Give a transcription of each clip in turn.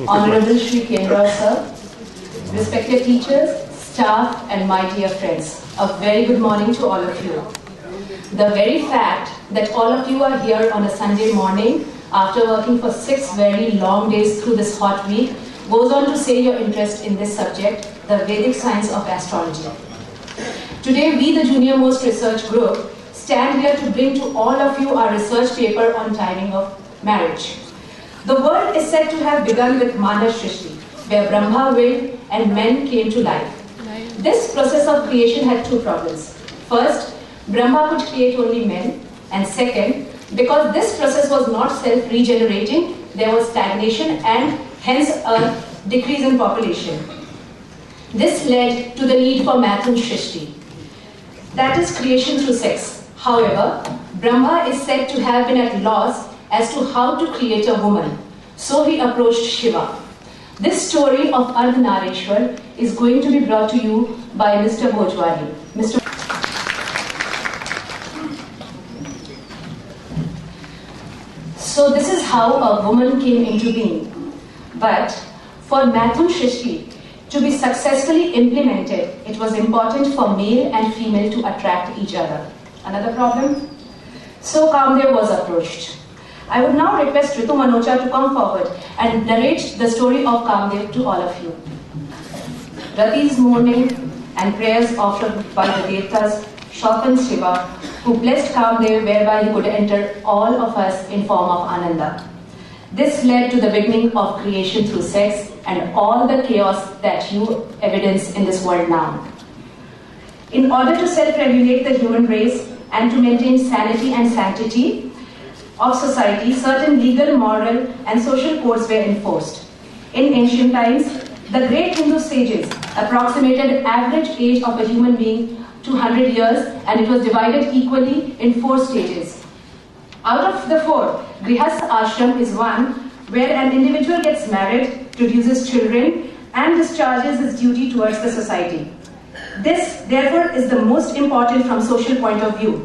Honorable Shri Kendra Sir, respected teachers, staff and my dear friends, a very good morning to all of you. The very fact that all of you are here on a Sunday morning after working for 6 very long days through this hot week goes on to say your interest in this subject, the Vedic science of astrology. Today we, the Junior Most Research Group, stand here to bring to all of you our research paper on timing of marriage. The world is said to have begun with Manav Shrishti, where Brahma willed and men came to life. This process of creation had 2 problems. First, Brahma could create only men, and second, because this process was not self-regenerating, there was stagnation and hence a decrease in population. This led to the need for Mathun Shrishti, that is creation through sex. However, Brahma is said to have been at loss as to how to create a woman, so he approached Shiva. This story of Ardhanarishwar is going to be brought to you by Mr. Bhojwani. So this is how a woman came into being. But for Mathun Shrishti to be successfully implemented, it was important for male and female to attract each other. Another problem? So Kamdev was approached. I would now request Ritu Manocha to come forward and narrate the story of Kamdev to all of you. Rati's mourning and prayers offered by the Devtas softened Shiva, who blessed Kamdev whereby he could enter all of us in form of Ananda. This led to the beginning of creation through sex and all the chaos that you evidence in this world now. In order to self-regulate the human race and to maintain sanity and sanctity of society, certain legal, moral and social codes were enforced. In ancient times, the great Hindu sages approximated average age of a human being to 100 years, and it was divided equally in 4 stages. Out of the 4, Grihastha ashram is one where an individual gets married, produces children and discharges his duty towards the society. This, therefore, is the most important from social point of view.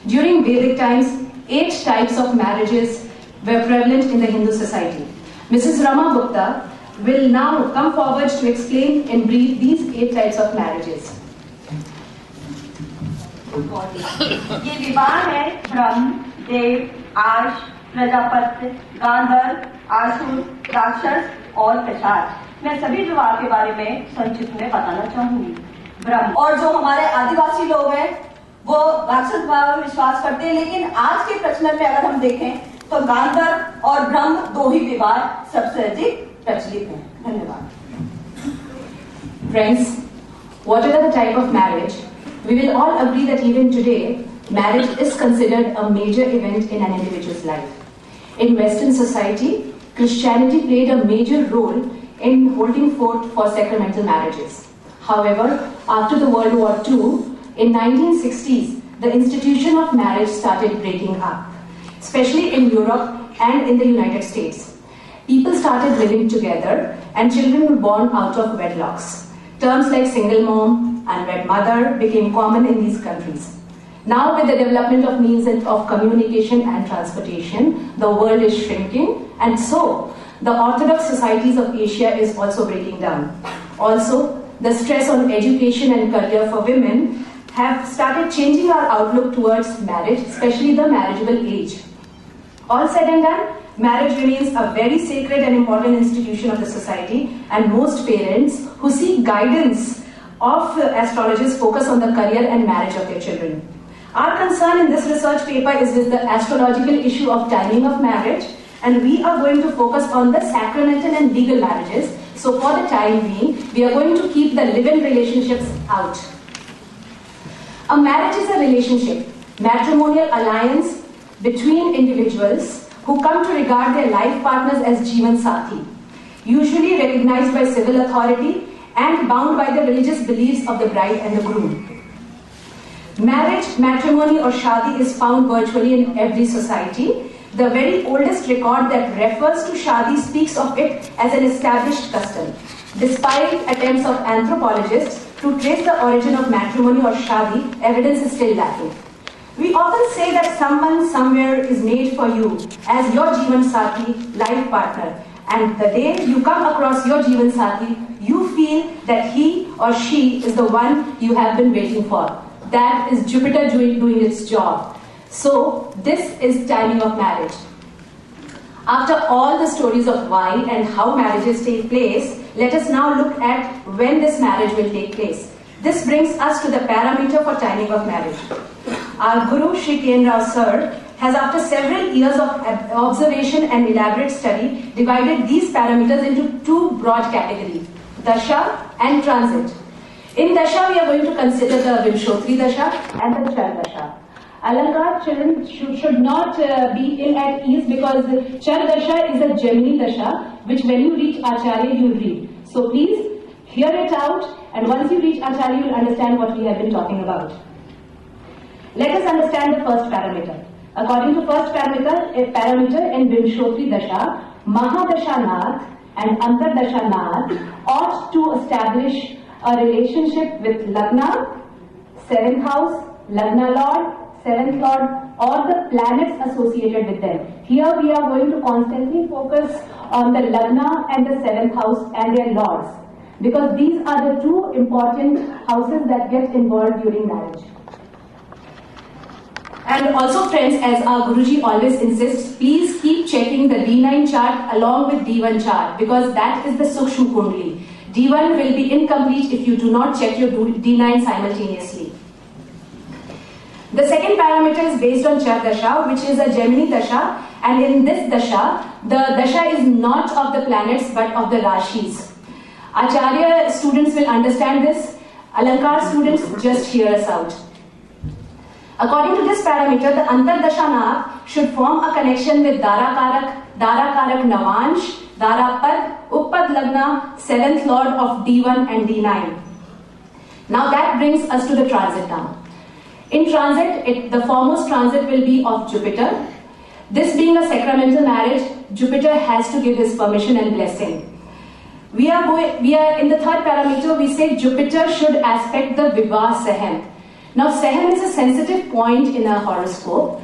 During Vedic times, 8 types of marriages were prevalent in the Hindu society. Mrs. Rama Gupta will now come forward to explain in brief these 8 types of marriages. ये विवाह है ब्रह्म, देव, आश, प्रजापति, गांधर्व, आसुर, राक्षस और पिशाच। मैं सभी विवाह के बारे में संक्षिप्त में बताना चाहूंगी। ब्रह्म और जो हमारे आदिवासी लोग हैं वो राक्षस विवाह में विश्वास करते हैं, लेकिन आज के प्रचलन में अगर हम देखें तो गांधर्व और ब्रह्म 2 ही विवाह सबसे अधिक प्रचलित हैं। धन्यवाद। Friends, whatever the type of marriage, we will all agree that even today, marriage is considered a major event in an individual's life. In Western society, Christianity played a major role in holding forth for sacramental marriages. However, after the World War II, in 1960s, the institution of marriage started breaking up, especially in Europe and in the United States. People started living together and children were born out of wedlocks. Terms like single mom, unwed mother became common in these countries. Now with the development of means of communication and transportation, the world is shrinking, and so the orthodox societies of Asia is also breaking down. Also, the stress on education and career for women have started changing our outlook towards marriage, especially the marriageable age. All said and done, marriage remains a very sacred and important institution of the society, and most parents who seek guidance of astrologers focus on the career and marriage of their children. Our concern in this research paper is with the astrological issue of timing of marriage, and we are going to focus on the sacramental and legal marriages. So for the time being, we are going to keep the live-in relationships out. A marriage is a relationship, matrimonial alliance between individuals who come to regard their life partners as Jeevan Sathi, usually recognized by civil authority and bound by the religious beliefs of the bride and the groom. Marriage, matrimony or shadi is found virtually in every society. The very oldest record that refers to shadi speaks of it as an established custom. Despite attempts of anthropologists to trace the origin of matrimony or shadi, evidence is still lacking. We often say that someone somewhere is made for you as your Jeevan Sathi, life partner, And the day you come across your Jeevan Sathi, you feel that he or she is the one you have been waiting for. That is Jupiter doing its job. So this is timing of marriage. After all the stories of why and how marriages take place, let us now look at when this marriage will take place. This brings us to the parameter for timing of marriage. Our Guru Shri K.N. Rao Sir has, after several years of observation and elaborate study, divided these parameters into two broad categories, Dasha and Transit. In Dasha, we are going to consider the Vimshotri Dasha and the Char Dasha. Alankar children should not be ill at ease, because Char Dasha is a Gemini Dasha, which when you reach Acharya, you will read. So please hear it out, and once you reach Acharya, you will understand what we have been talking about. Let us understand the first parameter. According to first parameter in Vimshotri Dasha, Mahadasha Nath and Antardasha Nath ought to establish a relationship with Lagna, 7th house, Lagna Lord, 7th Lord, or the planets associated with them. Here we are going to constantly focus on the Lagna and the 7th house and their lords, because these are the two important houses that get involved during marriage. And also friends, as our Guruji always insists, please keep checking the D9 chart along with D1 chart, because that is the Sukshma Kundli. D1 will be incomplete if you do not check your D9 simultaneously. The second parameter is based on Char Dasha, which is a Gemini Dasha, and in this Dasha, the Dasha is not of the planets but of the Rashis. Acharya students will understand this. Alankar students, just hear us out. According to this parameter, the Antardasha Nath should form a connection with Darakarak Navansh, Darapad, Uppad Lagna, 7th Lord of D1 and D9. Now that brings us to the transit now. In transit, the foremost transit will be of Jupiter. This being a sacramental marriage, Jupiter has to give his permission and blessing. We are in the third parameter, we say Jupiter should aspect the Vivah Sahem. Now, Sahem is a sensitive point in a horoscope.